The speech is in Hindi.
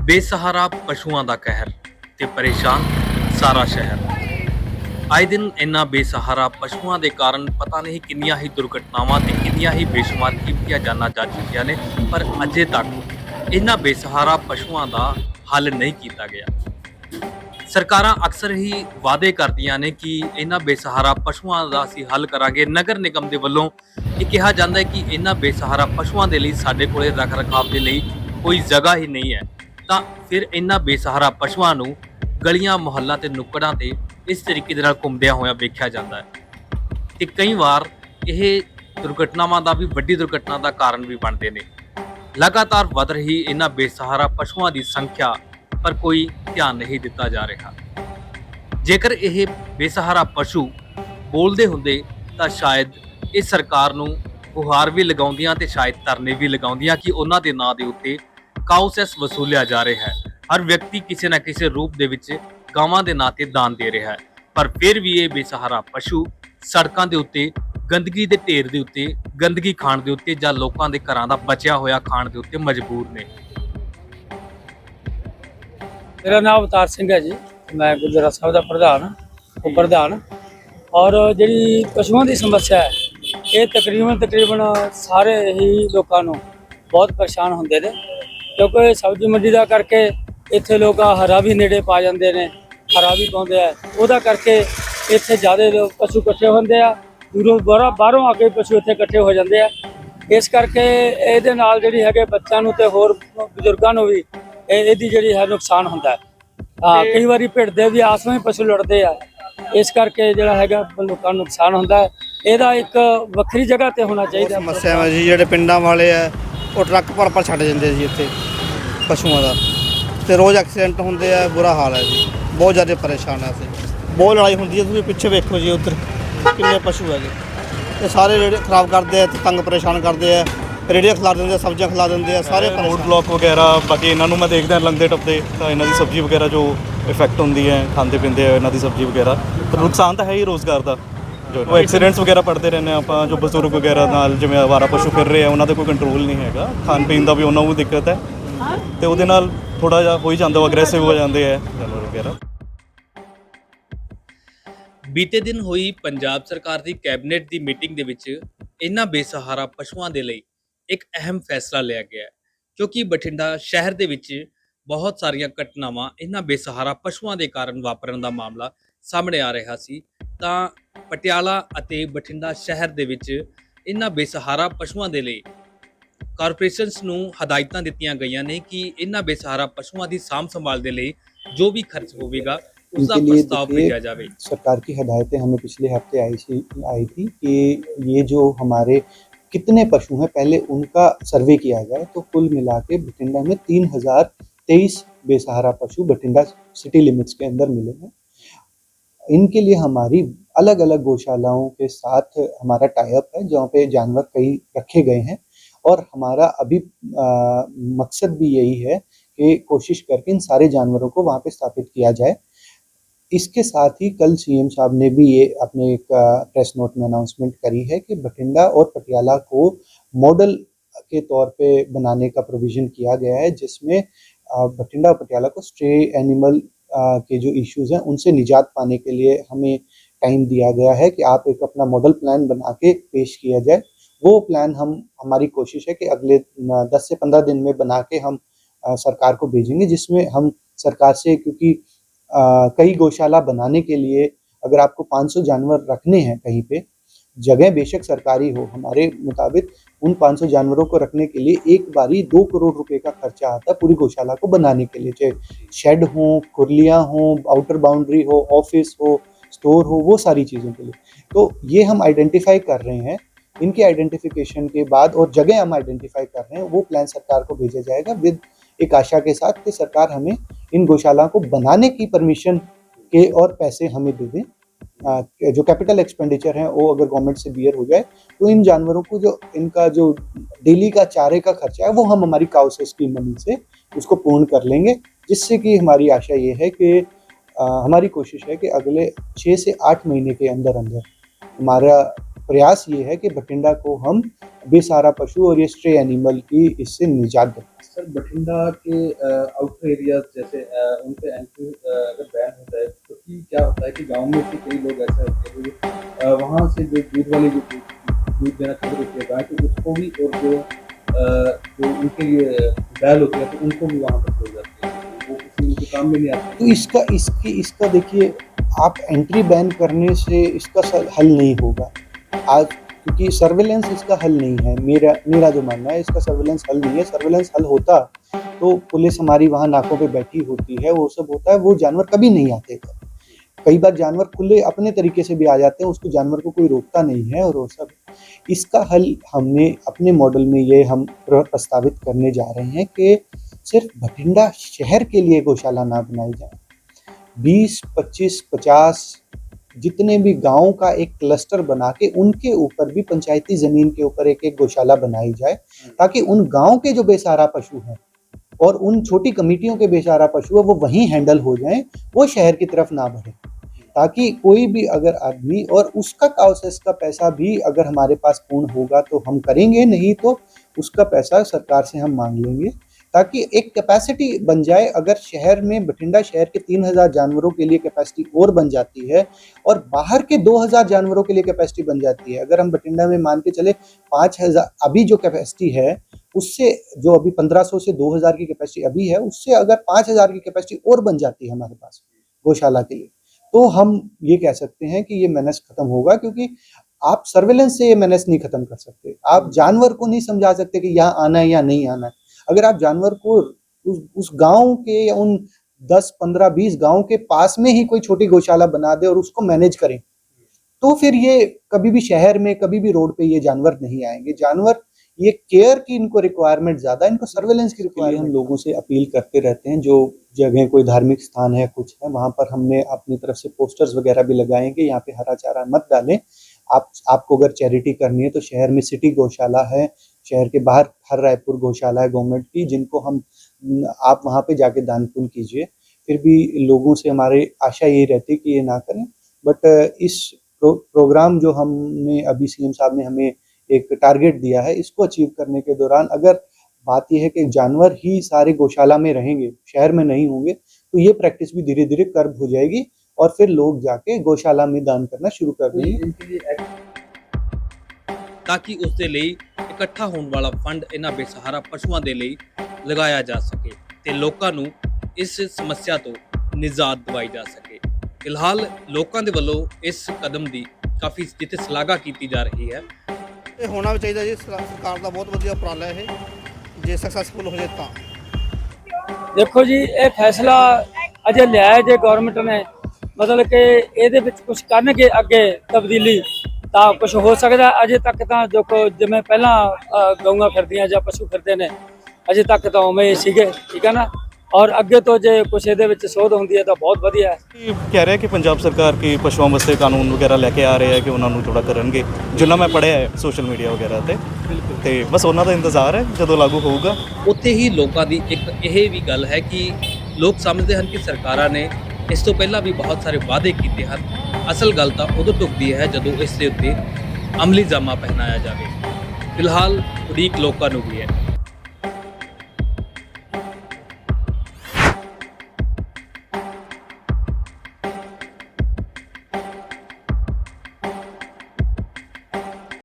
ਬੇਸਹਾਰਾ ਪਸ਼ੂਆਂ ਦਾ ਕਹਿਰ ਤੇ ਪਰੇਸ਼ਾਨ ਸਾਰਾ ਸ਼ਹਿਰ। ਆਏ ਦਿਨ ਇਨ੍ਹਾਂ ਬੇਸਹਾਰਾ ਪਸ਼ੂਆਂ ਦੇ ਕਾਰਨ ਪਤਾ ਨਹੀਂ ਕਿੰਨੀਆਂ ਹੀ ਦੁਰਘਟਨਾਵਾਂ ਤੇ ਕਿੰਨੀਆਂ ਹੀ ਬੇਸ਼ੁਮਾਰ ਕੀਮਤੀਆਂ ਜਾਨਾਂ ਜਾ ਚੁੱਕੀਆਂ ਨੇ, ਪਰ ਅਜੇ ਤੱਕ ਇਨ੍ਹਾਂ ਬੇਸਹਾਰਾ ਪਸ਼ੂਆਂ ਦਾ ਹੱਲ ਨਹੀਂ ਕੀਤਾ ਗਿਆ। ਸਰਕਾਰਾਂ ਅਕਸਰ ਹੀ ਵਾਅਦੇ ਕਰਦੀਆਂ ਨੇ ਕਿ ਇਨ੍ਹਾਂ ਬੇਸਹਾਰਾ ਪਸ਼ੂਆਂ ਦਾ ਅਸੀਂ ਹੱਲ ਕਰਾਂਗੇ। ਨਗਰ ਨਿਗਮ ਦੇ ਵੱਲੋਂ ਇਹ ਕਿਹਾ ਜਾਂਦਾ ਹੈ ਕਿ ਇਨ੍ਹਾਂ ਬੇਸਹਾਰਾ ਪਸ਼ੂਆਂ ਦੇ ਲਈ ਸਾਡੇ ਕੋਲੇ ਰੱਖ ਰਖਾਵ ਦੇ ਲਈ ਕੋਈ ਜਗ੍ਹਾ ਹੀ ਨਹੀਂ ਹੈ, ਤਾਂ ਫਿਰ ਇਨ੍ਹਾਂ ਬੇਸਹਾਰਾ ਪਸ਼ੂਆਂ ਨੂੰ ਗਲੀਆਂ ਮੁਹੱਲਾ ਤੇ ਨੁੱਕੜਾਂ ਤੇ ਇਸ ਤਰੀਕੇ ਦੇ ਨਾਲ ਘੁੰਮਦਿਆਂ ਹੋਇਆ ਵੇਖਿਆ ਜਾਂਦਾ ਹੈ ਤੇ ਕਈ ਵਾਰ ਇਹ ਦੁਰਘਟਨਾਵਾਂ ਦਾ ਵੀ ਵੱਡੀ ਦੁਰਘਟਨਾ ਦਾ ਕਾਰਨ ਵੀ ਬਣਦੇ ਨੇ। ਲਗਾਤਾਰ ਵਧ ਰਹੀ ਇਨ੍ਹਾਂ ਬੇਸਹਾਰਾ ਪਸ਼ੂਆਂ ਦੀ ਸੰਖਿਆ ਪਰ ਕੋਈ ਧਿਆਨ ਨਹੀਂ ਦਿੱਤਾ ਜਾ ਰਿਹਾ। ਜੇਕਰ ਇਹ ਬੇਸਹਾਰਾ ਪਸ਼ੂ ਬੋਲਦੇ ਹੁੰਦੇ ਤਾਂ ਸ਼ਾਇਦ ਇਹ ਸਰਕਾਰ ਨੂੰ ਗੁਹਾਰ ਵੀ ਲਗਾਉਂਦੀਆਂ ਤੇ ਸ਼ਾਇਦ ਧਰਨੇ ਵੀ ਲਗਾਉਂਦੀਆਂ ਕਿ ਉਹਨਾਂ ਦੇ ਨਾਂ ਦੇ ਉੱਤੇ ਕਾਊ ਸੈਸ ਵਸੂਲਿਆ ਜਾ ਰਿਹਾ ਹੈ। ਹਰ ਵਿਅਕਤੀ ਕਿਸੇ ਨਾ ਕਿਸੇ ਰੂਪ ਦੇ ਵਿੱਚ ਗਾਵਾਂ ਦੇ ਨਾਂ ਤੇ ਦਾਨ ਦੇ ਰਿਹਾ ਹੈ, ਪਰ ਫਿਰ ਵੀ ਇਹ ਬੇਸਹਾਰਾ ਪਸ਼ੂ ਸੜਕਾਂ ਦੇ ਉੱਤੇ ਗੰਦਗੀ ਦੇ ਢੇਰ ਦੇ ਉੱਤੇ ਗੰਦਗੀ ਖਾਣ ਦੇ ਉੱਤੇ ਜਾਂ ਲੋਕਾਂ ਦੇ ਘਰਾਂ ਦਾ ਬਚਿਆ ਹੋਇਆ ਖਾਣ ਦੇ ਉੱਤੇ ਮਜਬੂਰ ਨੇ। मेरा नाम अवतार सिंह है जी। मैं गुरुद्वारा साहब का प्रधान और जी पशुओं की समस्या है ये तकरीबन सारे ही लोगों को बहुत परेशान होंगे ने, क्योंकि सब्जी मंडी का करके इत्थे लोग हरा भी नेड़े पा जाते हैं, हरा भी पाते हैं, वह करके इत्थे ज़्यादा लोग पशु इकट्ठे होंगे, दूरों बाहरों आके पशु इत्थे इकट्ठे हो जाते हैं। इस करके ये जी है बच्चों ते होर बजुर्गों को भी ਇਹਦੀ ਜਿਹੜੀ ਹੈ ਨੁਕਸਾਨ ਹੁੰਦਾ ਹੈ। ਕਈ ਵਾਰੀ ਭਿੜਦੇ ਵੀ ਆਸ ਵਿੱਚ ਪਸ਼ੂ ਲੜਦੇ ਆ, ਇਸ ਕਰਕੇ ਜਿਹੜਾ ਹੈਗਾ ਲੋਕਾਂ ਨੂੰ ਨੁਕਸਾਨ ਹੁੰਦਾ ਹੈ। ਇਹਦਾ ਇੱਕ ਵੱਖਰੀ ਜਗ੍ਹਾ ਤੇ ਹੋਣਾ ਚਾਹੀਦਾ। ਸਮੱਸਿਆ ਜੀ ਜਿਹੜੇ ਪਿੰਡਾਂ ਵਾਲੇ ਆ ਉਹ ਟਰੱਕ ਪਰ ਛੱਡ ਜਾਂਦੇ ਜੀ ਇੱਥੇ ਪਸ਼ੂਆਂ ਦਾ, ਤੇ ਰੋਜ਼ ਐਕਸੀਡੈਂਟ ਹੁੰਦੇ ਆ, ਬੁਰਾ ਹਾਲ ਹੈ ਜੀ, ਬਹੁਤ ਜ਼ਿਆਦਾ ਪਰੇਸ਼ਾਨ ਆ ਅਸੀਂ। ਬਹੁਤ ਲੜਾਈ ਹੁੰਦੀ ਹੈ, ਤੁਸੀਂ ਪਿੱਛੇ ਵੇਖੋ ਜੀ ਉੱਧਰ ਕਿੰਨੇ ਪਸ਼ੂ ਹੈਗੇ, ਇਹ ਸਾਰੇ ਜਿਹੜੇ ਖਰਾਬ ਕਰਦੇ ਆ ਤੇ ਤੰਗ ਪਰੇਸ਼ਾਨ ਕਰਦੇ ਆ, ਰੇੜੀਆਂ ਖਿਲਾ ਦਿੰਦੇ ਆ, ਸਬਜ਼ੀਆਂ ਖਿਲਾ ਦਿੰਦੇ ਆ, ਸਾਰੇ ਰੋਡ ਬਲੌਕ ਵਗੈਰਾ। ਬਾਕੀ ਇਹਨਾਂ ਨੂੰ ਮੈਂ ਦੇਖਦਾ ਲੰਘਦੇ ਟੱਪਦੇ ਤਾਂ ਇਹਨਾਂ ਦੀ ਸਬਜ਼ੀ ਵਗੈਰਾ ਜੋ ਇਫੈਕਟ ਹੁੰਦੀ ਹੈ, ਖਾਂਦੇ ਪੀਂਦੇ ਆ ਇਹਨਾਂ ਦੀ ਸਬਜ਼ੀ ਵਗੈਰਾ, ਪਰ ਨੁਕਸਾਨ ਤਾਂ ਹੈ ਹੀ ਰੋਜ਼ਗਾਰ ਦਾ। ਜੋ ਐਕਸੀਡੈਂਟਸ ਵਗੈਰਾ ਪੜਦੇ ਰਹਿੰਦੇ ਆਪਾਂ, ਜੋ ਬਜ਼ੁਰਗ ਵਗੈਰਾ ਨਾਲ ਜਿਵੇਂ ਆਵਾਰਾ ਪਸ਼ੂ ਫਿਰ ਰਹੇ ਆ ਉਹਨਾਂ ਦਾ ਕੋਈ ਕੰਟਰੋਲ ਨਹੀਂ ਹੈਗਾ, ਖਾਣ ਪੀਣ ਦਾ ਵੀ ਉਹਨਾਂ ਨੂੰ ਦਿੱਕਤ ਹੈ ਤੇ ਉਹਦੇ ਨਾਲ ਥੋੜਾ ਜਿਹਾ ਹੋ ਹੀ ਜਾਂਦਾ, ਅਗਰੈਸਿਵ ਹੋ ਜਾਂਦੇ ਆ ਜਾਨਵਰ ਵਗੈਰਾ। ਬੀਤੇ ਦਿਨ ਹੋਈ ਪੰਜਾਬ ਸਰਕਾਰ ਦੀ ਕੈਬਨਿਟ ਦੀ ਮੀਟਿੰਗ ਦੇ ਵਿੱਚ ਇਹਨਾਂ ਬੇਸਹਾਰਾ ਪਸ਼ੂਆਂ ਦੇ ਲਈ ਇੱਕ ਅਹਿਮ ਫੈਸਲਾ ਲਿਆ ਗਿਆ ਹੈ, ਕਿਉਂਕਿ ਬਠਿੰਡਾ ਸ਼ਹਿਰ ਦੇ ਵਿੱਚ ਬਹੁਤ ਸਾਰੀਆਂ ਘਟਨਾਵਾਂ ਇਹਨਾਂ ਬੇਸਹਾਰਾ ਪਸ਼ੂਆਂ ਦੇ ਕਾਰਨ ਵਾਪਰਨ ਦਾ ਮਾਮਲਾ ਸਾਹਮਣੇ ਆ ਰਿਹਾ ਸੀ। ਤਾਂ ਪਟਿਆਲਾ ਅਤੇ ਬਠਿੰਡਾ ਸ਼ਹਿਰ ਦੇ ਵਿੱਚ ਇਹਨਾਂ ਬੇਸਹਾਰਾ ਪਸ਼ੂਆਂ ਦੇ ਲਈ ਕਾਰਪੋਰੇਸ਼ਨਸ ਨੂੰ ਹਦਾਇਤਾਂ ਦਿੱਤੀਆਂ ਗਈਆਂ ਨੇ ਕਿ ਇਹਨਾਂ ਬੇਸਹਾਰਾ ਪਸ਼ੂਆਂ ਦੀ ਸਾਂਭ ਸੰਭਾਲ ਦੇ ਲਈ ਜੋ भी खर्च होगा उसका प्रस्ताव भेजा जाए। सरकार की हदायतें हमें पिछले हफ्ते आई थी कि ये जो हमारे कितने पशु हैं पहले उनका सर्वे किया जाए, तो कुल मिला के बठिंडा में 3023 बेसहारा पशु बठिंडा सिटी लिमिट्स के अंदर मिले हैं। इनके लिए हमारी अलग अलग गौशालाओं के साथ हमारा टाई अप है, जहाँ पे जानवर कई रखे गए हैं, और हमारा अभी मकसद भी यही है कि कोशिश करके इन सारे जानवरों को वहाँ पे स्थापित किया जाए। इसके साथ ही कल सीएम साहब ने भी ये अपने एक प्रेस नोट में अनाउंसमेंट करी है कि बठिंडा और पटियाला को मॉडल के तौर पे बनाने का प्रोविज़न किया गया है, जिसमें बठिंडा और पटियाला को स्ट्रे एनिमल के जो इश्यूज़ हैं उनसे निजात पाने के लिए हमें टाइम दिया गया है कि आप एक अपना मॉडल प्लान बना के पेश किया जाए। वो प्लान हमारी कोशिश है कि अगले 10 से 15 दिन में बना के हम सरकार को भेजेंगे, जिसमें हम सरकार से, क्योंकि कई गौशाला बनाने के लिए अगर आपको 500 जानवर रखने हैं कहीं पे, जगह बेशक सरकारी हो, हमारे मुताबिक उन 500 जानवरों को रखने के लिए एक बारी 2 करोड़ रुपए का खर्चा आता है पूरी गौशाला को बनाने के लिए, चाहे शेड हो, खुरलियाँ हो, आउटर बाउंड्री हो, ऑफिस हो, स्टोर हो, वो सारी चीज़ों के लिए। तो ये हम आइडेंटिफाई कर रहे हैं। इनके आइडेंटिफिकेशन के बाद और जगह हम आइडेंटिफाई कर रहे हैं, वो प्लान सरकार को भेजा जाएगा विद एक आशा के साथ कि सरकार हमें इन गौशालाओं को बनाने की परमिशन के और पैसे हमें दे दें। जो कैपिटल एक्सपेंडिचर है वो अगर गवर्नमेंट से बियर हो जाए तो इन जानवरों को जो इनका जो डेली का चारे का खर्चा है वो हम हमारी काऊ सेस की मनी से उसको पूर्ण कर लेंगे, जिससे कि हमारी आशा ये है कि हमारी कोशिश है कि अगले 6 से 8 महीने के अंदर अंदर हमारा प्रयास ये है कि बठिंडा को हम बेसहारा पशु और ये स्ट्रे एनिमल की इससे निजात दें। सर बठिंडा के आउटर एरियाज जैसे उन पे एंट्री अगर बैन होता है तो क्या होता है कि गांव में से कई लोग ऐसा होते हैं जो वहाँ से जो दूध वाली जो दूध देना शुरू होती है गाय तो उसको भी और जो उनके लिए बैल होती है तो उनको भी वहाँ पर छोड़ जाते हैं वो किसी उनके काम में नहीं आते। तो इसका देखिए आप एंट्री बैन करने से इसका हल नहीं होगा आज, क्योंकि सर्वेलेंस इसका हल नहीं है। मेरा जो मानना है इसका सर्वेलेंस हल नहीं है। सर्वेलेंस हल होता तो पुलिस हमारी वहाँ नाकों पे बैठी होती है, वो सब होता है, वो जानवर कभी नहीं आते। कई बार जानवर खुले अपने तरीके से भी आ जाते हैं, उसको जानवर को कोई रोकता नहीं है और वो सब। इसका हल हमने अपने मॉडल में ये हम प्रस्तावित करने जा रहे हैं कि सिर्फ बठिंडा शहर के लिए गौशाला ना बनाई जाए, 20, 25, 50 जितने भी गाँव का एक क्लस्टर बना के उनके ऊपर भी पंचायती जमीन के ऊपर एक एक गौशाला बनाई जाए, ताकि उन गाँव के जो बेसहारा पशु हैं और उन छोटी कमेटियों के बेसहारा पशु है वो वहीं हैंडल हो जाएं, वो शहर की तरफ ना बढ़े, ताकि कोई भी अगर आदमी और उसका काउसेस का पैसा भी अगर हमारे पास पूर्ण होगा तो हम करेंगे, नहीं तो उसका पैसा सरकार से हम मांग लेंगे, ताकि एक कैपेसिटी बन जाए। अगर शहर में बठिंडा शहर के 3000 जानवरों के लिए कैपेसिटी और बन जाती है और बाहर के 2000 जानवरों के लिए कैपेसिटी बन जाती है, अगर हम बठिंडा में मान के चले 5000 अभी जो कैपेसिटी है उससे, जो अभी 1500 से 2000 की कैपेसिटी अभी है, उससे अगर 5000 की कैपेसिटी और बन जाती है हमारे पास गौशाला के लिए, तो हम ये कह सकते हैं कि ये मेनेस खत्म होगा। क्योंकि आप सर्वेलेंस से ये मेनेस नहीं खत्म कर सकते, आप जानवर को नहीं समझा सकते कि यहाँ आना है या नहीं आना है। अगर आप जानवर को उस गांव के या उन 10, 15, 20 गांव के पास में ही कोई छोटी गौशाला बना दे और उसको मैनेज करें, तो फिर ये कभी भी शहर में, कभी भी रोड पे ये जानवर नहीं आएंगे। जानवर ये केयर की इनको रिक्वायरमेंट ज्यादा, इनको सर्वेलेंस की रिक्वायरमेंट। हम लोगों से अपील करते रहते हैं, जो जगह कोई धार्मिक स्थान है, कुछ है, वहां पर हमने अपनी तरफ से पोस्टर्स वगैरह भी लगाए हैं कि यहाँ पे हरा चारा मत डालें। आपको अगर चैरिटी करनी है तो शहर में सिटी गौशाला है, शहर के बाहर हर रायपुर गौशाला है गवर्नमेंट की, जिनको आप वहाँ पे जाके दान पुण्य कीजिए। फिर भी लोगों से हमारी आशा यही रहती है कि ये ना करें। बट इस प्रोग्राम जो हमने अभी सीएम साहब ने हमें एक टारगेट दिया है, इसको अचीव करने के दौरान अगर बात यह है कि जानवर ही सारे गौशाला में रहेंगे, शहर में नहीं होंगे, तो ये प्रैक्टिस भी धीरे धीरे कर्व हो जाएगी और फिर लोग जाके गौशाला में दान करना शुरू कर देंगे। ताकि उस ਦੇ ਲਈ ਇਕੱਠਾ ਹੋਣ ਵਾਲਾ ਫੰਡ ਇਹਨਾਂ ਬੇਸਹਾਰਾ ਪਸ਼ੂਆਂ ਦੇ ਲਈ ਲਗਾਇਆ ਜਾ ਸਕੇ ਤੇ ਲੋਕਾਂ ਨੂੰ ਇਸ ਸਮੱਸਿਆ ਤੋਂ ਨਿਜਾਤ ਦਿਵਾਈ ਜਾ ਸਕੇ। ਫਿਲਹਾਲ ਲੋਕਾਂ ਦੇ ਵੱਲੋਂ ਇਸ ਕਦਮ ਦੀ ਕਾਫੀ ਜਿੱਥੇ ਸ਼ਲਾਘਾ ਕੀਤੀ ਜਾ ਰਹੀ ਹੈ। ਇਹ ਹੋਣਾ ਵੀ ਚਾਹੀਦਾ ਜੀ, ਸਰਕਾਰ ਦਾ ਬਹੁਤ ਵਧੀਆ ਉਪਰਾਲਾ ਇਹ, ਜੇ ਸਕਸੈਸਫੁਲ ਹੋ ਜਾਏ ਤਾਂ। ਦੇਖੋ ਜੀ, ਇਹ ਫੈਸਲਾ ਅਜੇ ਲਿਆ ਜੇ ਗਵਰਨਮੈਂਟ ਨੇ, ਮਤਲਬ ਕਿ ਇਹਦੇ ਵਿੱਚ ਕੁਝ ਕਰਨਗੇ ਅੱਗੇ ਤਬਦੀਲੀ ਤਾਂ ਕੁਝ ਹੋ ਸਕਦਾ। ਅਜੇ ਤੱਕ ਤਾਂ ਜੋ ਜਿਵੇਂ ਪਹਿਲਾਂ ਗਊਆਂ ਫਿਰਦੀਆਂ ਜਾਂ ਪਸ਼ੂ ਫਿਰਦੇ ਨੇ, ਅਜੇ ਤੱਕ ਤਾਂ ਉਵੇਂ ਹੀ ਸੀਗੇ, ਠੀਕ ਹੈ ਨਾ। ਔਰ ਅੱਗੇ ਤੋਂ ਜੇ ਕੁਛ ਇਹਦੇ ਵਿੱਚ ਸੋਧ ਹੁੰਦੀ ਹੈ ਤਾਂ ਬਹੁਤ ਵਧੀਆ ਹੈ। ਕਹਿ ਰਿਹਾ ਕਿ ਪੰਜਾਬ ਸਰਕਾਰ ਕੀ ਪਸ਼ੂਆਂ ਵਾਸਤੇ ਕਾਨੂੰਨ ਵਗੈਰਾ ਲੈ ਕੇ ਆ ਰਹੇ ਹੈ ਕਿ ਉਹਨਾਂ ਨੂੰ ਥੋੜਾ ਕਰਨਗੇ, ਜਿੰਨਾ ਮੈਂ ਪੜ੍ਹਿਆ ਹੈ ਸੋਸ਼ਲ ਮੀਡੀਆ ਵਗੈਰਾ ਤੇ ਬਸ ਉਹਨਾਂ ਦਾ ਇੰਤਜ਼ਾਰ ਹੈ ਜਦੋਂ ਲਾਗੂ ਹੋਊਗਾ। ਉੱਥੇ ਹੀ ਲੋਕਾਂ ਦੀ ਇੱਕ ਇਹ ਵੀ ਗੱਲ ਹੈ ਕਿ ਲੋਕ ਸਮਝਦੇ ਹਨ ਕਿ ਸਰਕਾਰਾਂ ਨੇ ਇਸ ਤੋਂ ਪਹਿਲਾਂ ਵੀ ਬਹੁਤ ਸਾਰੇ ਵਾਅਦੇ ਕੀਤੇ ਹਨ। ਅਸਲ ਗੱਲ ਤਾਂ ਉਦੋਂ ਢੁਕਦੀ ਹੈ ਜਦੋਂ ਇਸ ਦੇ ਉੱਤੇ ਅਮਲੀ ਜਾਮਾ ਪਹਿਨਾਇਆ ਜਾਵੇ। ਫਿਲਹਾਲ ਉਡੀਕ ਲੋਕਾਂ ਨੂੰ ਵੀ ਹੈ।